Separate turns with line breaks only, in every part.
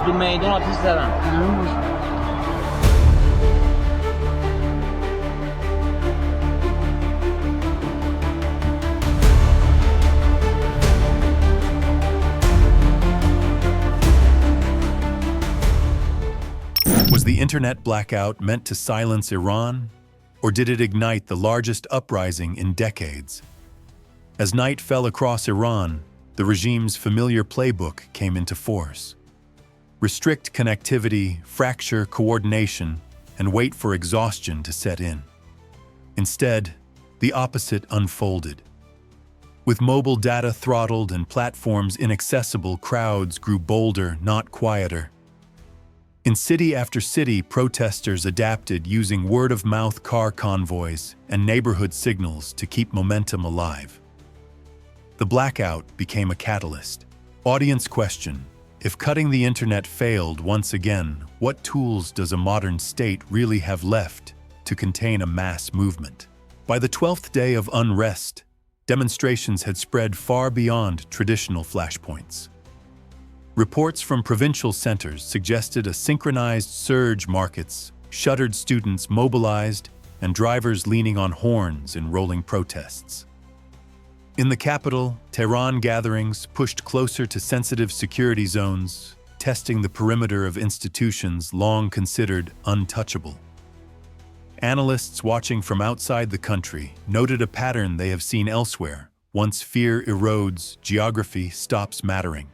تو میدان آتیش زدن.
Was the internet blackout meant to silence Iran, or did it ignite the largest uprising in decades? As night fell across Iran, the regime's familiar playbook came into force. Restrict connectivity, fracture coordination, and wait for exhaustion to set in. Instead, the opposite unfolded. With mobile data throttled and platforms inaccessible, crowds grew bolder, not quieter. In city after city, protesters adapted using word-of-mouth car convoys and neighborhood signals to keep momentum alive. The blackout became a catalyst. Audience question: if cutting the internet failed once again, what tools does a modern state really have left to contain a mass movement? By the 12th day of unrest, demonstrations had spread far beyond traditional flashpoints. Reports from provincial centers suggested a synchronized surge, markets, shuttered students mobilized, and drivers leaning on horns in rolling protests. In the capital, Tehran gatherings pushed closer to sensitive security zones, testing the perimeter of institutions long considered untouchable. Analysts watching from outside the country noted a pattern they have seen elsewhere. Once fear erodes, geography stops mattering.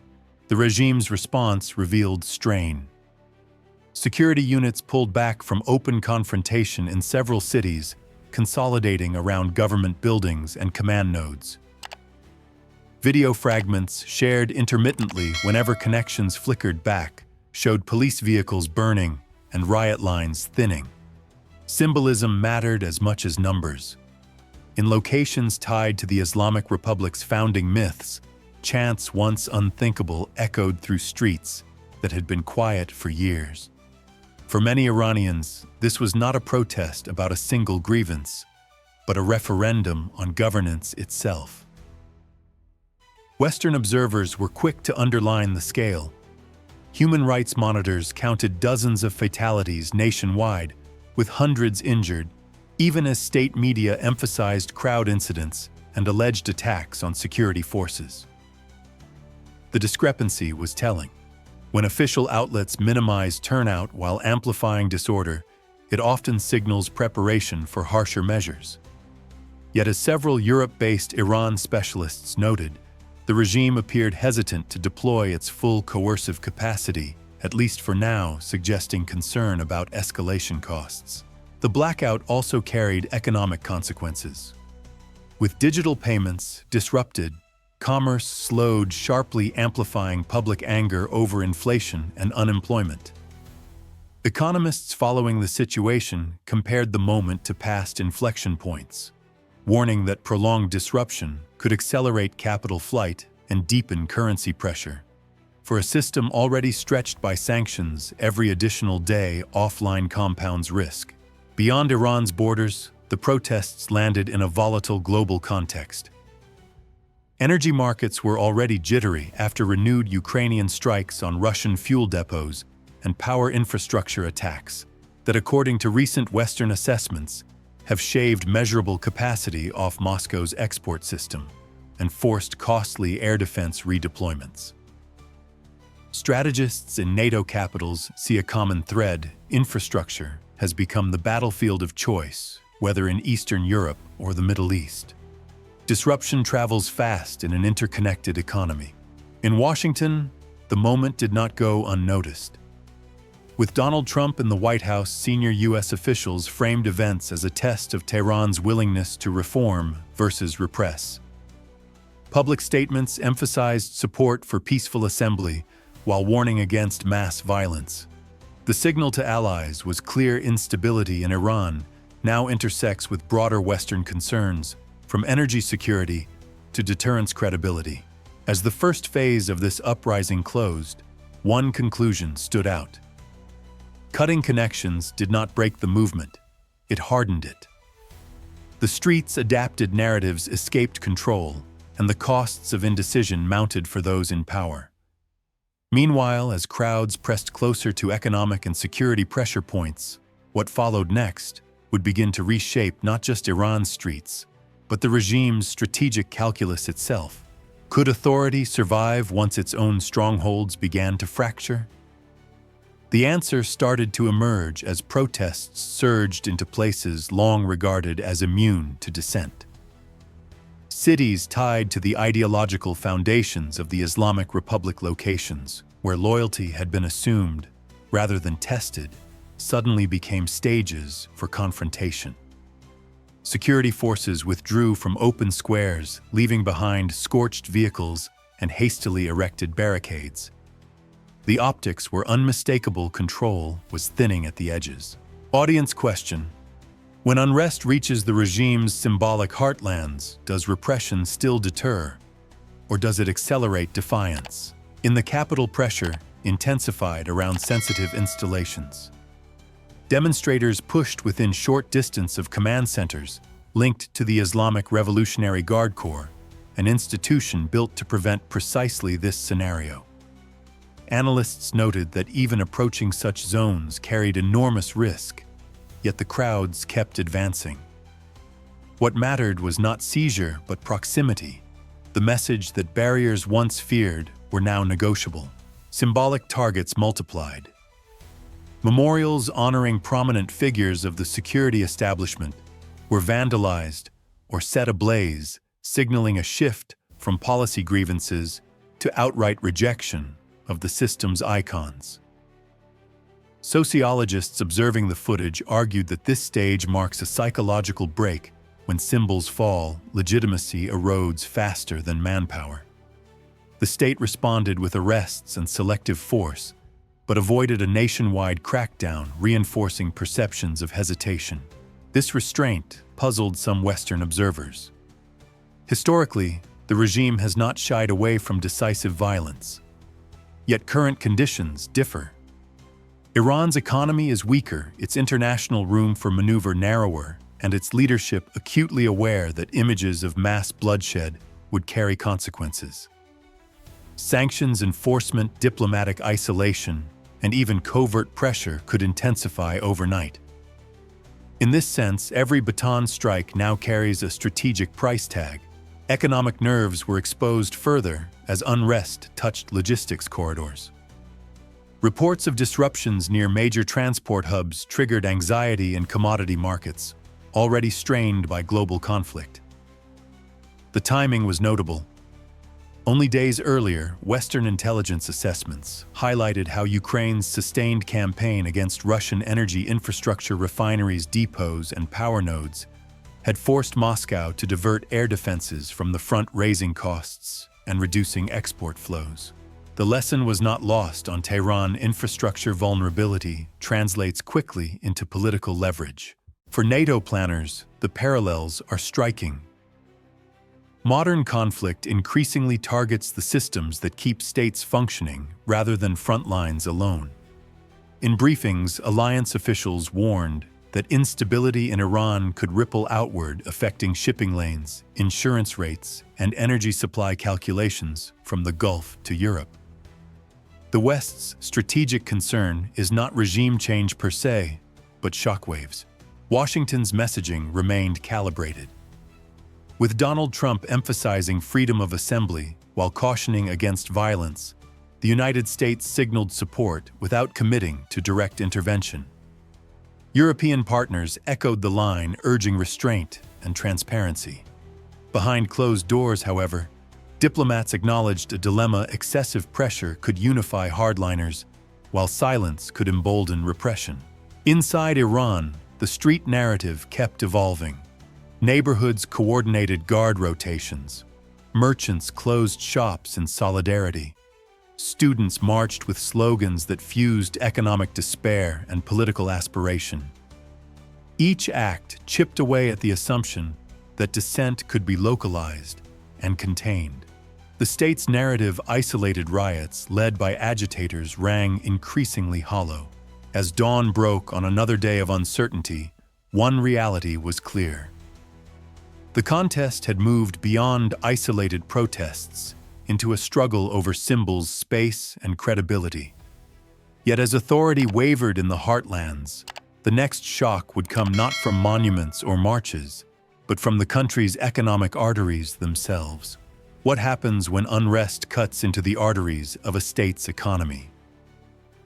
The regime's response revealed strain. Security units pulled back from open confrontation in several cities, consolidating around government buildings and command nodes. Video fragments, shared intermittently whenever connections flickered back, showed police vehicles burning and riot lines thinning. Symbolism mattered as much as numbers. In locations tied to the Islamic Republic's founding myths, chants once unthinkable echoed through streets that had been quiet for years. For many Iranians, this was not a protest about a single grievance, but a referendum on governance itself. Western observers were quick to underline the scale. Human rights monitors counted dozens of fatalities nationwide, with hundreds injured, even as state media emphasized crowd incidents and alleged attacks on security forces. The discrepancy was telling. When official outlets minimize turnout while amplifying disorder, it often signals preparation for harsher measures. Yet as several Europe-based Iran specialists noted, the regime appeared hesitant to deploy its full coercive capacity, at least for now, suggesting concern about escalation costs. The blackout also carried economic consequences. With digital payments disrupted, commerce slowed, sharply amplifying public anger over inflation and unemployment. Economists following the situation compared the moment to past inflection points, warning that prolonged disruption could accelerate capital flight and deepen currency pressure. For a system already stretched by sanctions, every additional day offline compounds risk. Beyond Iran's borders, the protests landed in a volatile global context. Energy markets were already jittery after renewed Ukrainian strikes on Russian fuel depots and power infrastructure attacks that, according to recent Western assessments, have shaved measurable capacity off Moscow's export system and forced costly air defense redeployments. Strategists in NATO capitals see a common thread: infrastructure has become the battlefield of choice, whether in Eastern Europe or the Middle East. Disruption travels fast in an interconnected economy. In Washington, the moment did not go unnoticed. With Donald Trump in the White House, senior U.S. officials framed events as a test of Tehran's willingness to reform versus repress. Public statements emphasized support for peaceful assembly while warning against mass violence. The signal to allies was clear: instability in Iran now intersects with broader Western concerns, from energy security to deterrence credibility. As the first phase of this uprising closed, one conclusion stood out. Cutting connections did not break the movement, it hardened it. The streets' adapted narratives escaped control, and the costs of indecision mounted for those in power. Meanwhile, as crowds pressed closer to economic and security pressure points, what followed next would begin to reshape not just Iran's streets, but the regime's strategic calculus itself. Could authority survive once its own strongholds began to fracture? The answer started to emerge as protests surged into places long regarded as immune to dissent. Cities tied to the ideological foundations of the Islamic Republic locations, where loyalty had been assumed rather than tested, suddenly became stages for confrontation. Security forces withdrew from open squares, leaving behind scorched vehicles and hastily erected barricades. The optics were unmistakable. Control was thinning at the edges. Audience question: when unrest reaches the regime's symbolic heartlands, does repression still deter, or does it accelerate defiance? In the capital, pressure intensified around sensitive installations. Demonstrators pushed within short distance of command centers linked to the Islamic Revolutionary Guard Corps, an institution built to prevent precisely this scenario. Analysts noted that even approaching such zones carried enormous risk, yet the crowds kept advancing. What mattered was not seizure but proximity, the message that barriers once feared were now negotiable. Symbolic targets multiplied. Memorials honoring prominent figures of the security establishment were vandalized or set ablaze, signaling a shift from policy grievances to outright rejection of the system's icons. Sociologists observing the footage argued that this stage marks a psychological break. When symbols fall, legitimacy erodes faster than manpower. The state responded with arrests and selective force, but avoided a nationwide crackdown, reinforcing perceptions of hesitation. This restraint puzzled some Western observers. Historically, the regime has not shied away from decisive violence. Yet current conditions differ. Iran's economy is weaker, its international room for maneuver narrower, and its leadership acutely aware that images of mass bloodshed would carry consequences. Sanctions enforcement, diplomatic isolation, and even covert pressure could intensify overnight. In this sense, every baton strike now carries a strategic price tag. Economic nerves were exposed further as unrest touched logistics corridors. Reports of disruptions near major transport hubs triggered anxiety in commodity markets, already strained by global conflict. The timing was notable. Only days earlier, Western intelligence assessments highlighted how Ukraine's sustained campaign against Russian energy infrastructure, refineries, depots, and power nodes had forced Moscow to divert air defenses from the front, raising costs and reducing export flows. The lesson was not lost on Tehran. Infrastructure vulnerability translates quickly into political leverage. For NATO planners, the parallels are striking. Modern conflict increasingly targets the systems that keep states functioning rather than front lines alone. In briefings, alliance officials warned that instability in Iran could ripple outward, affecting shipping lanes, insurance rates, and energy supply calculations from the Gulf to Europe. The West's strategic concern is not regime change per se, but shockwaves. Washington's messaging remained calibrated. With Donald Trump emphasizing freedom of assembly while cautioning against violence, the United States signaled support without committing to direct intervention. European partners echoed the line, urging restraint and transparency. Behind closed doors, however, diplomats acknowledged a dilemma: excessive pressure could unify hardliners, while silence could embolden repression. Inside Iran, the street narrative kept evolving. Neighborhoods coordinated guard rotations. Merchants closed shops in solidarity. Students marched with slogans that fused economic despair and political aspiration. Each act chipped away at the assumption that dissent could be localized and contained. The state's narrative isolated riots led by agitators rang increasingly hollow. As dawn broke on another day of uncertainty, one reality was clear. The contest had moved beyond isolated protests into a struggle over symbols, space, and credibility. Yet as authority wavered in the heartlands, the next shock would come not from monuments or marches, but from the country's economic arteries themselves. What happens when unrest cuts into the arteries of a state's economy?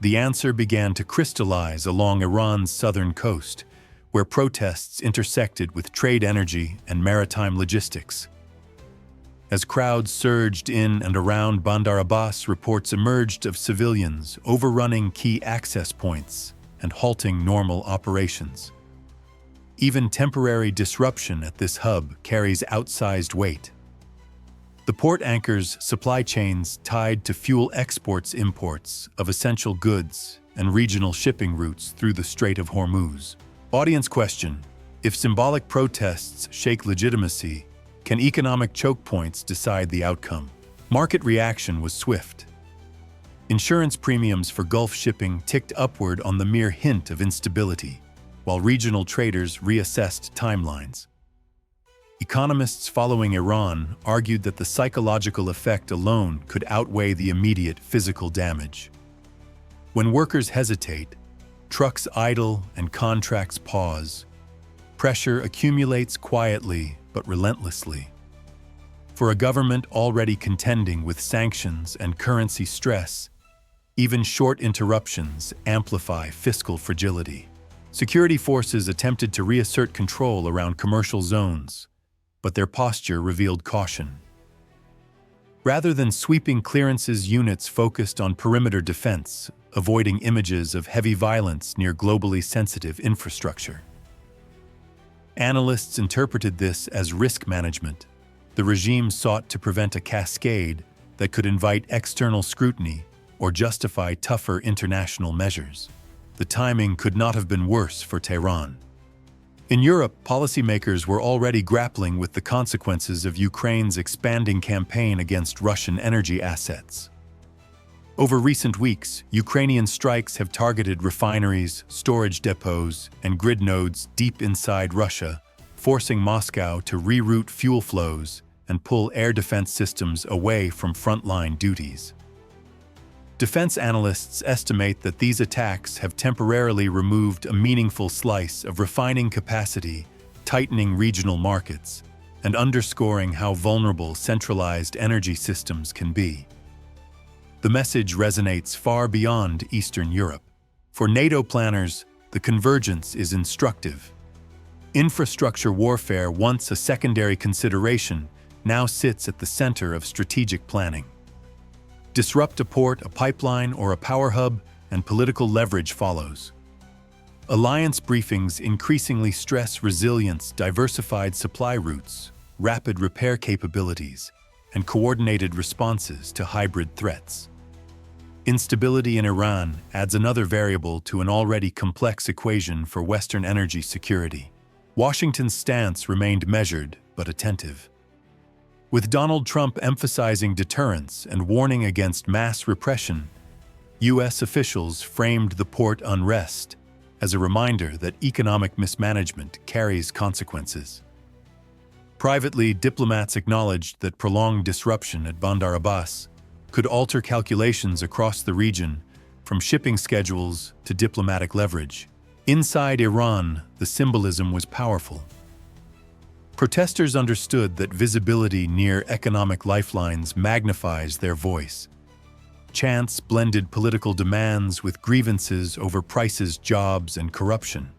The answer began to crystallize along Iran's southern coast, where protests intersected with trade energy and maritime logistics. As crowds surged in and around Bandar Abbas, reports emerged of civilians overrunning key access points and halting normal operations. Even temporary disruption at this hub carries outsized weight. The port anchors supply chains tied to fuel exports, imports of essential goods, and regional shipping routes through the Strait of Hormuz. Audience question: if symbolic protests shake legitimacy, can economic choke points decide the outcome? Market reaction was swift. Insurance premiums for Gulf shipping ticked upward on the mere hint of instability, while regional traders reassessed timelines. Economists following Iran argued that the psychological effect alone could outweigh the immediate physical damage. When workers hesitate, trucks idle and contracts pause. Pressure accumulates quietly but relentlessly. For a government already contending with sanctions and currency stress, even short interruptions amplify fiscal fragility. Security forces attempted to reassert control around commercial zones, but their posture revealed caution. Rather than sweeping clearances, units focused on perimeter defense, avoiding images of heavy violence near globally sensitive infrastructure. Analysts interpreted this as risk management. The regime sought to prevent a cascade that could invite external scrutiny or justify tougher international measures. The timing could not have been worse for Tehran. In Europe, policymakers were already grappling with the consequences of Ukraine's expanding campaign against Russian energy assets. Over recent weeks, Ukrainian strikes have targeted refineries, storage depots, and grid nodes deep inside Russia, forcing Moscow to reroute fuel flows and pull air defense systems away from frontline duties. Defense analysts estimate that these attacks have temporarily removed a meaningful slice of refining capacity, tightening regional markets, and underscoring how vulnerable centralized energy systems can be. The message resonates far beyond Eastern Europe. For NATO planners, the convergence is instructive. Infrastructure warfare, once a secondary consideration, now sits at the center of strategic planning. Disrupt a port, a pipeline, or a power hub, and political leverage follows. Alliance briefings increasingly stress resilience, diversified supply routes, rapid repair capabilities, and coordinated responses to hybrid threats. Instability in Iran adds another variable to an already complex equation for Western energy security. Washington's stance remained measured but attentive. With Donald Trump emphasizing deterrence and warning against mass repression, U.S. officials framed the port unrest as a reminder that economic mismanagement carries consequences. Privately, diplomats acknowledged that prolonged disruption at Bandar Abbas could alter calculations across the region, from shipping schedules to diplomatic leverage. Inside Iran, the symbolism was powerful. Protesters understood that visibility near economic lifelines magnifies their voice. Chants blended political demands with grievances over prices, jobs, and corruption.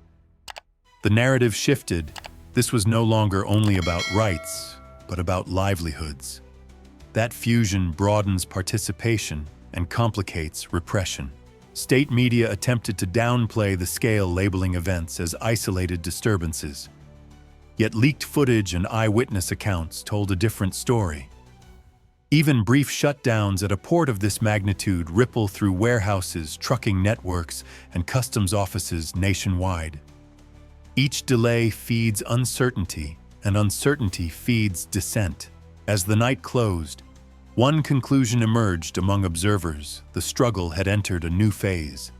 The narrative shifted. This was no longer only about rights, but about livelihoods. That fusion broadens participation and complicates repression. State media attempted to downplay the scale, labeling events as isolated disturbances. Yet leaked footage and eyewitness accounts told a different story. Even brief shutdowns at a port of this magnitude ripple through warehouses, trucking networks, and customs offices nationwide. Each delay feeds uncertainty, and uncertainty feeds dissent. As the night closed, one conclusion emerged among observers: the struggle had entered a new phase.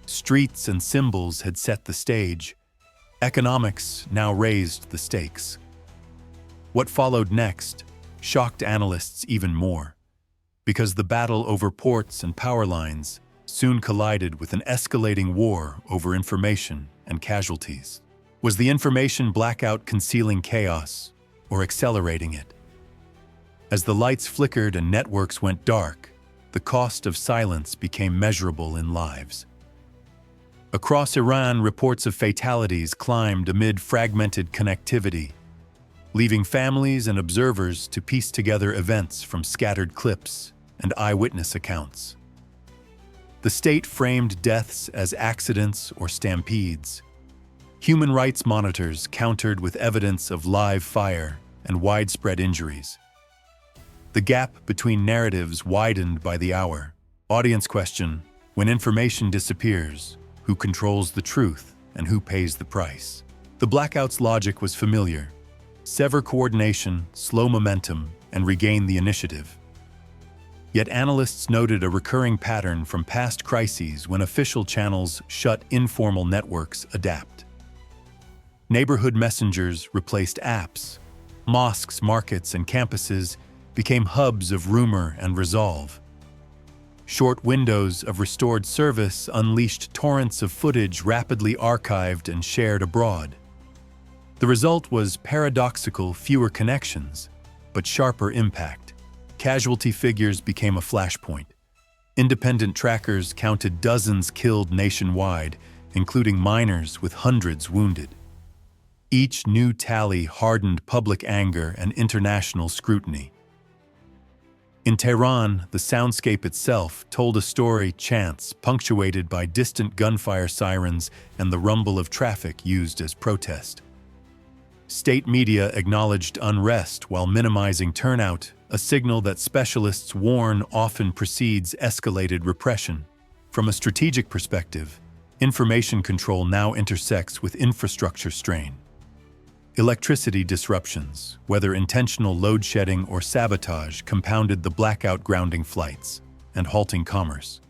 Streets and symbols had set the stage. Economics now raised the stakes. What followed next shocked analysts even more, because the battle over ports and power lines soon collided with an escalating war over information and casualties. Was the information blackout concealing chaos or accelerating it? As the lights flickered and networks went dark, the cost of silence became measurable in lives. Across Iran, reports of fatalities climbed amid fragmented connectivity, leaving families and observers to piece together events from scattered clips and eyewitness accounts. The state framed deaths as accidents or stampedes. Human rights monitors countered with evidence of live fire and widespread injuries. The gap between narratives widened by the hour. Audience question: when information disappears, who controls the truth and who pays the price? The blackout's logic was familiar: sever coordination, slow momentum, and regain the initiative. Yet analysts noted a recurring pattern from past crises when official channels shut informal networks adapt. Neighborhood messengers replaced apps. Mosques, markets, and campuses became hubs of rumor and resolve. Short windows of restored service unleashed torrents of footage rapidly archived and shared abroad. The result was paradoxical: fewer connections, but sharper impact. Casualty figures became a flashpoint. Independent trackers counted dozens killed nationwide, including minors with hundreds wounded. Each new tally hardened public anger and international scrutiny. In Tehran, the soundscape itself told a story chants, punctuated by distant gunfire sirens and the rumble of traffic used as protest. State media acknowledged unrest while minimizing turnout, a signal that specialists warn often precedes escalated repression. From a strategic perspective, information control now intersects with infrastructure strain. Electricity disruptions, whether intentional load shedding or sabotage, compounded the blackout, grounding flights and halting commerce.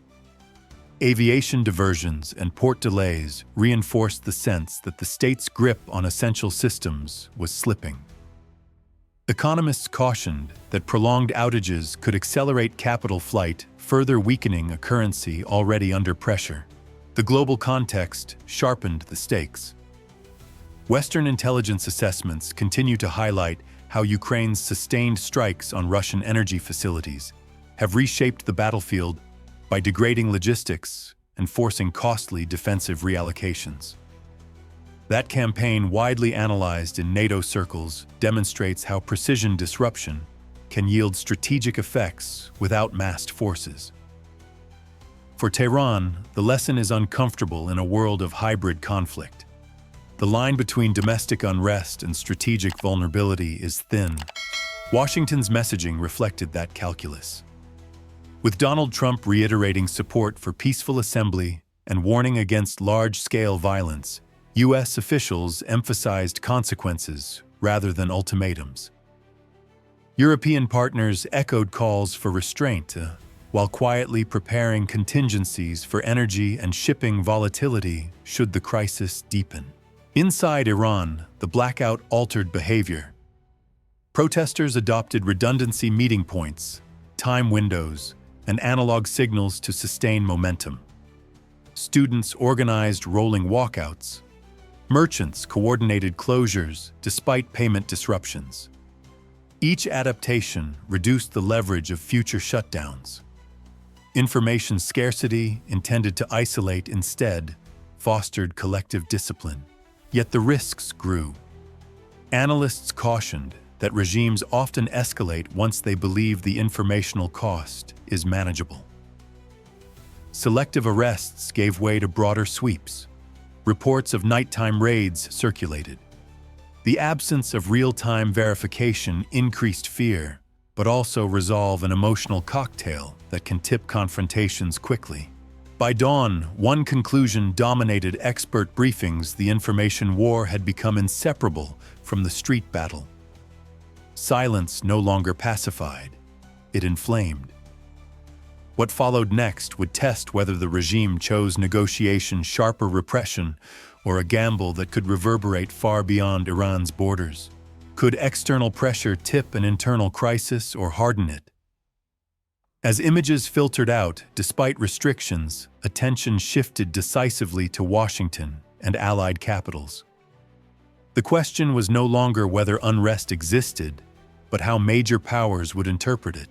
Aviation diversions and port delays reinforced the sense that the state's grip on essential systems was slipping. Economists cautioned that prolonged outages could accelerate capital flight, further weakening a currency already under pressure. The global context sharpened the stakes. Western intelligence assessments continue to highlight how Ukraine's sustained strikes on Russian energy facilities have reshaped the battlefield by degrading logistics and forcing costly defensive reallocations. That campaign, widely analyzed in NATO circles, demonstrates how precision disruption can yield strategic effects without massed forces. For Tehran, the lesson is uncomfortable in a world of hybrid conflict. The line between domestic unrest and strategic vulnerability is thin. Washington's messaging reflected that calculus. With Donald Trump reiterating support for peaceful assembly and warning against large-scale violence, U.S. officials emphasized consequences rather than ultimatums. European partners echoed calls for restraint, while quietly preparing contingencies for energy and shipping volatility should the crisis deepen. Inside Iran, the blackout altered behavior. Protesters adopted redundancy meeting points, time windows, and analog signals to sustain momentum. Students organized rolling walkouts. Merchants coordinated closures despite payment disruptions. Each adaptation reduced the leverage of future shutdowns. Information scarcity, intended to isolate instead, fostered collective discipline. Yet the risks grew. Analysts cautioned that regimes often escalate once they believe the informational cost is manageable. Selective arrests gave way to broader sweeps. Reports of nighttime raids circulated. The absence of real-time verification increased fear, but also resolve an emotional cocktail that can tip confrontations quickly. By dawn, one conclusion dominated expert briefings: the information war had become inseparable from the street battle. Silence no longer pacified, it inflamed. What followed next would test whether the regime chose negotiation, sharper repression, or a gamble that could reverberate far beyond Iran's borders. Could external pressure tip an internal crisis or harden it? As images filtered out, despite restrictions, attention shifted decisively to Washington and allied capitals. The question was no longer whether unrest existed, but how major powers would interpret it.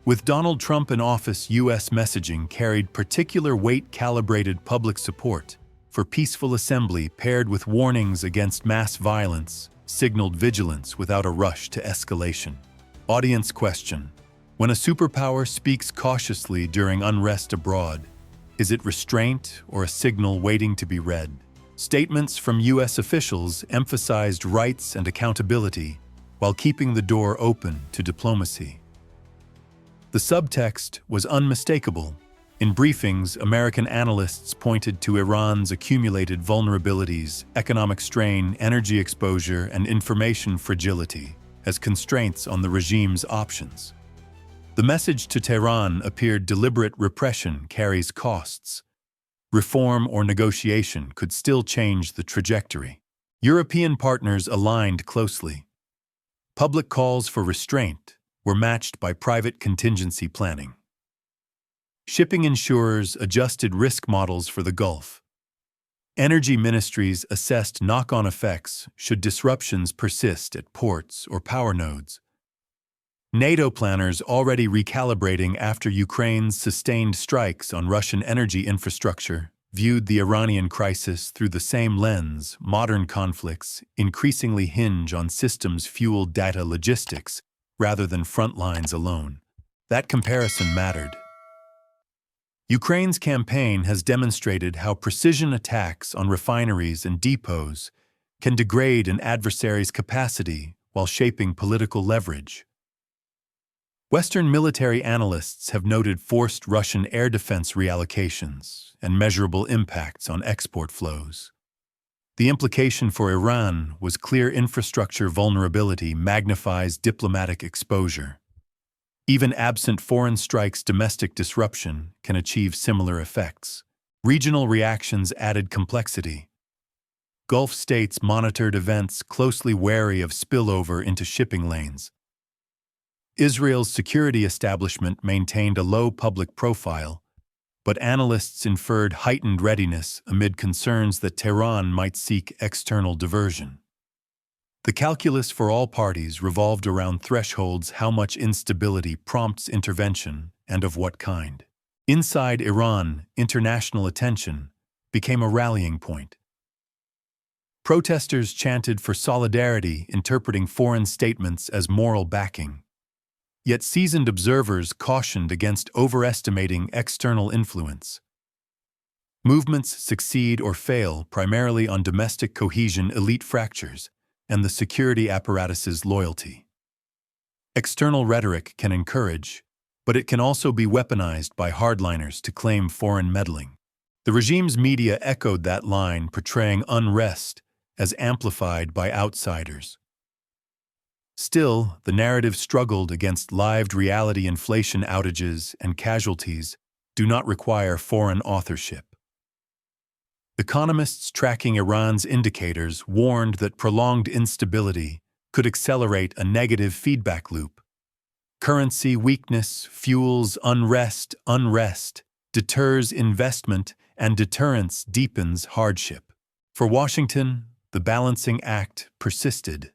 With Donald Trump in office, U.S. messaging carried particular weight-calibrated public support for peaceful assembly paired with warnings against mass violence, signaled vigilance without a rush to escalation. Audience question: when a superpower speaks cautiously during unrest abroad, is it restraint or a signal waiting to be read? Statements from U.S. officials emphasized rights and accountability while keeping the door open to diplomacy. The subtext was unmistakable. In briefings, American analysts pointed to Iran's accumulated vulnerabilities, economic strain, energy exposure, and information fragility as constraints on the regime's options. The message to Tehran appeared: deliberate repression carries costs. Reform or negotiation could still change the trajectory. European partners aligned closely. Public calls for restraint were matched by private contingency planning. Shipping insurers adjusted risk models for the Gulf. Energy ministries assessed knock-on effects should disruptions persist at ports or power nodes. NATO planners already recalibrating after Ukraine's sustained strikes on Russian energy infrastructure viewed the Iranian crisis through the same lens. Modern conflicts increasingly hinge on systems-fueled data logistics rather than front lines alone. That comparison mattered. Ukraine's campaign has demonstrated how precision attacks on refineries and depots can degrade an adversary's capacity while shaping political leverage. Western military analysts have noted forced Russian air defense reallocations and measurable impacts on export flows. The implication for Iran was clear: infrastructure vulnerability magnifies diplomatic exposure. Even absent foreign strikes, domestic disruption can achieve similar effects. Regional reactions added complexity. Gulf states monitored events closely, wary of spillover into shipping lanes. Israel's security establishment maintained a low public profile, but analysts inferred heightened readiness amid concerns that Tehran might seek external diversion. The calculus for all parties revolved around thresholds: how much instability prompts intervention and of what kind. Inside Iran, international attention became a rallying point. Protesters chanted for solidarity, interpreting foreign statements as moral backing. Yet seasoned observers cautioned against overestimating external influence. Movements succeed or fail primarily on domestic cohesion, elite fractures, and the security apparatus's loyalty. External rhetoric can encourage, but it can also be weaponized by hardliners to claim foreign meddling. The regime's media echoed that line, portraying unrest as amplified by outsiders. Still, the narrative struggled against lived reality. Inflation, outages, and casualties do not require foreign authorship. Economists tracking Iran's indicators warned that prolonged instability could accelerate a negative feedback loop. Currency weakness fuels unrest, unrest deters investment, and deterrence deepens hardship. For Washington, the balancing act persisted.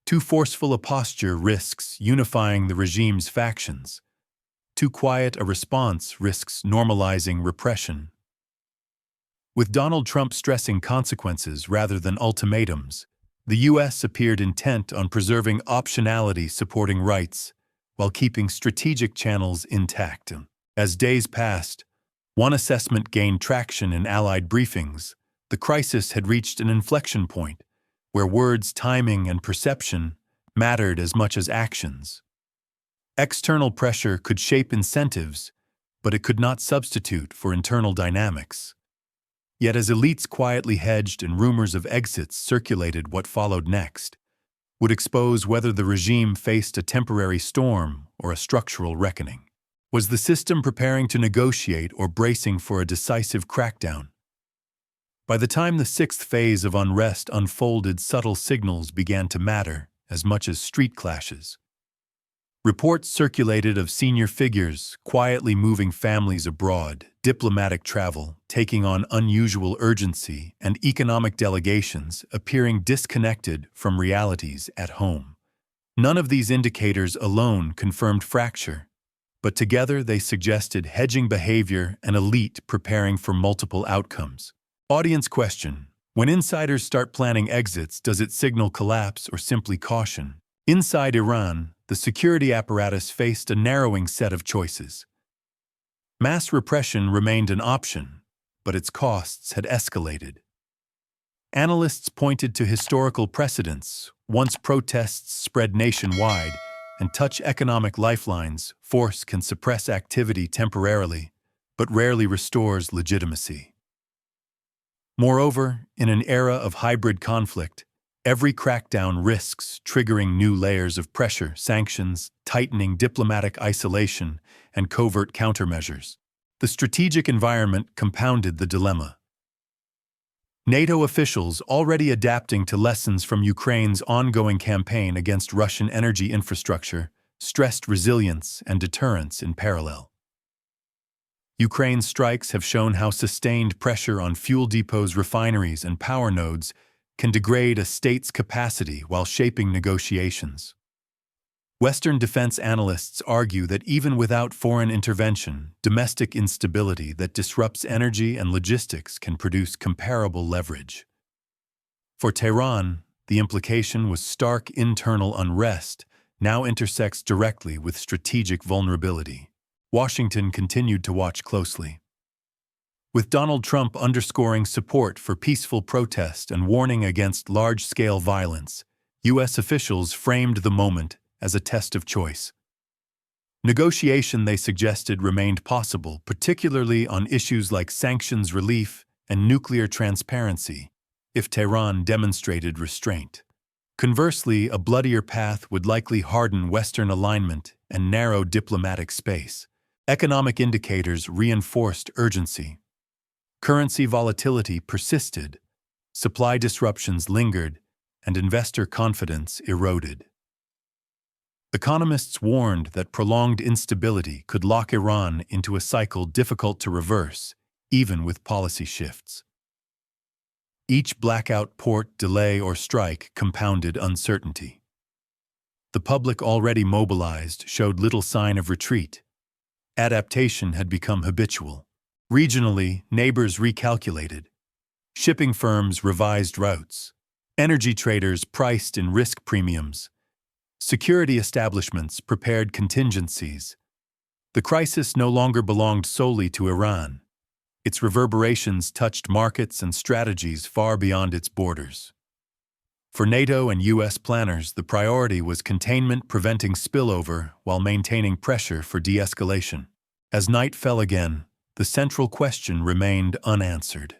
Too forceful a posture risks unifying the regime's factions. Too quiet a response risks normalizing repression. With Donald Trump stressing consequences rather than ultimatums, the U.S. appeared intent on preserving optionality, supporting rights, while keeping strategic channels intact. As days passed, one assessment gained traction in allied briefings: the crisis had reached an inflection point where words, timing, and perception mattered as much as actions. External pressure could shape incentives, but it could not substitute for internal dynamics. Yet as elites quietly hedged and rumors of exits circulated, what followed next would expose whether the regime faced a temporary storm or a structural reckoning. Was the system preparing to negotiate or bracing for a decisive crackdown? By the time the sixth phase of unrest unfolded, subtle signals began to matter as much as street clashes. Reports circulated of senior figures quietly moving families abroad, diplomatic travel taking on unusual urgency, and economic delegations appearing disconnected from realities at home. None of these indicators alone confirmed fracture, but together they suggested hedging behavior and elite preparing for multiple outcomes. Audience question: when insiders start planning exits, does it signal collapse or simply caution? Inside Iran, the security apparatus faced a narrowing set of choices. Mass repression remained an option, but its costs had escalated. Analysts pointed to historical precedents. Once protests spread nationwide and touch economic lifelines, force can suppress activity temporarily, but rarely restores legitimacy. Moreover, in an era of hybrid conflict, every crackdown risks triggering new layers of pressure, sanctions, tightening diplomatic isolation, and covert countermeasures. The strategic environment compounded the dilemma. NATO officials, already adapting to lessons from Ukraine's ongoing campaign against Russian energy infrastructure, stressed resilience and deterrence in parallel. Ukraine's strikes have shown how sustained pressure on fuel depots, refineries, and power nodes can degrade a state's capacity while shaping negotiations. Western defense analysts argue that even without foreign intervention, domestic instability that disrupts energy and logistics can produce comparable leverage. For Tehran, the implication was stark internal unrest now intersects directly with strategic vulnerability. Washington continued to watch closely. With Donald Trump underscoring support for peaceful protest and warning against large-scale violence, U.S. officials framed the moment as a test of choice. Negotiation, they suggested, remained possible, particularly on issues like sanctions relief and nuclear transparency, if Tehran demonstrated restraint. Conversely, a bloodier path would likely harden Western alignment and narrow diplomatic space. Economic indicators reinforced urgency. Currency volatility persisted, supply disruptions lingered, and investor confidence eroded. Economists warned that prolonged instability could lock Iran into a cycle difficult to reverse, even with policy shifts. Each blackout, port, delay, or strike compounded uncertainty. The public, already mobilized, showed little sign of retreat. Adaptation had become habitual. Regionally, neighbors recalculated. Shipping firms revised routes. Energy traders priced in risk premiums. Security establishments prepared contingencies. The crisis no longer belonged solely to Iran. Its reverberations touched markets and strategies far beyond its borders. For NATO and U.S. planners, the priority was containment, preventing spillover while maintaining pressure for de-escalation. As night fell again, the central question remained unanswered.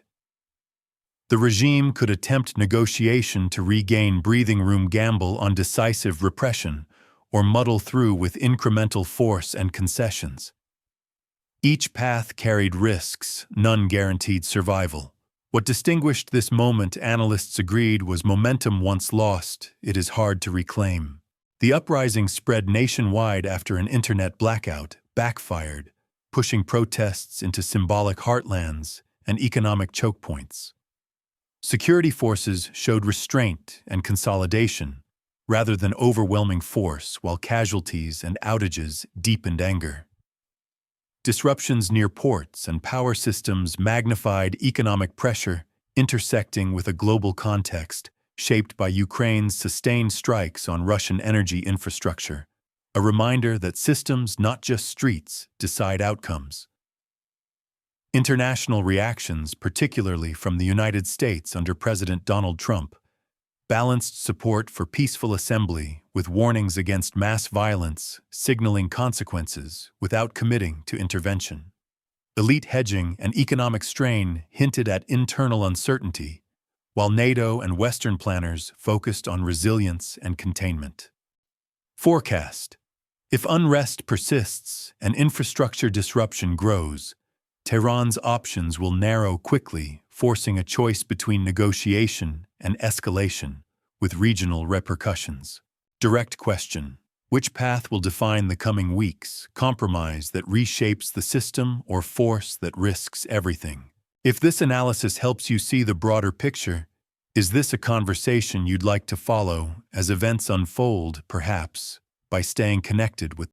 The regime could attempt negotiation to regain breathing room, gamble on decisive repression, or muddle through with incremental force and concessions. Each path carried risks, none guaranteed survival. What distinguished this moment, analysts agreed, was momentum. Once lost, it is hard to reclaim. The uprising spread nationwide after an internet blackout, backfired, pushing protests into symbolic heartlands and economic choke points. Security forces showed restraint and consolidation rather than overwhelming force, while casualties and outages deepened anger. Disruptions near ports and power systems magnified economic pressure, intersecting with a global context shaped by Ukraine's sustained strikes on Russian energy infrastructure, a reminder that systems, not just streets, decide outcomes. International reactions, particularly from the United States under President Donald Trump, balanced support for peaceful assembly with warnings against mass violence, signaling consequences without committing to intervention. Elite hedging and economic strain hinted at internal uncertainty, while NATO and Western planners focused on resilience and containment. Forecast: if unrest persists and infrastructure disruption grows, Tehran's options will narrow quickly, forcing a choice between negotiation and escalation, with regional repercussions. Direct question: which path will define the coming weeks? Compromise that reshapes the system or force that risks everything? If this analysis helps you see the broader picture, is this a conversation you'd like to follow as events unfold, perhaps by staying connected with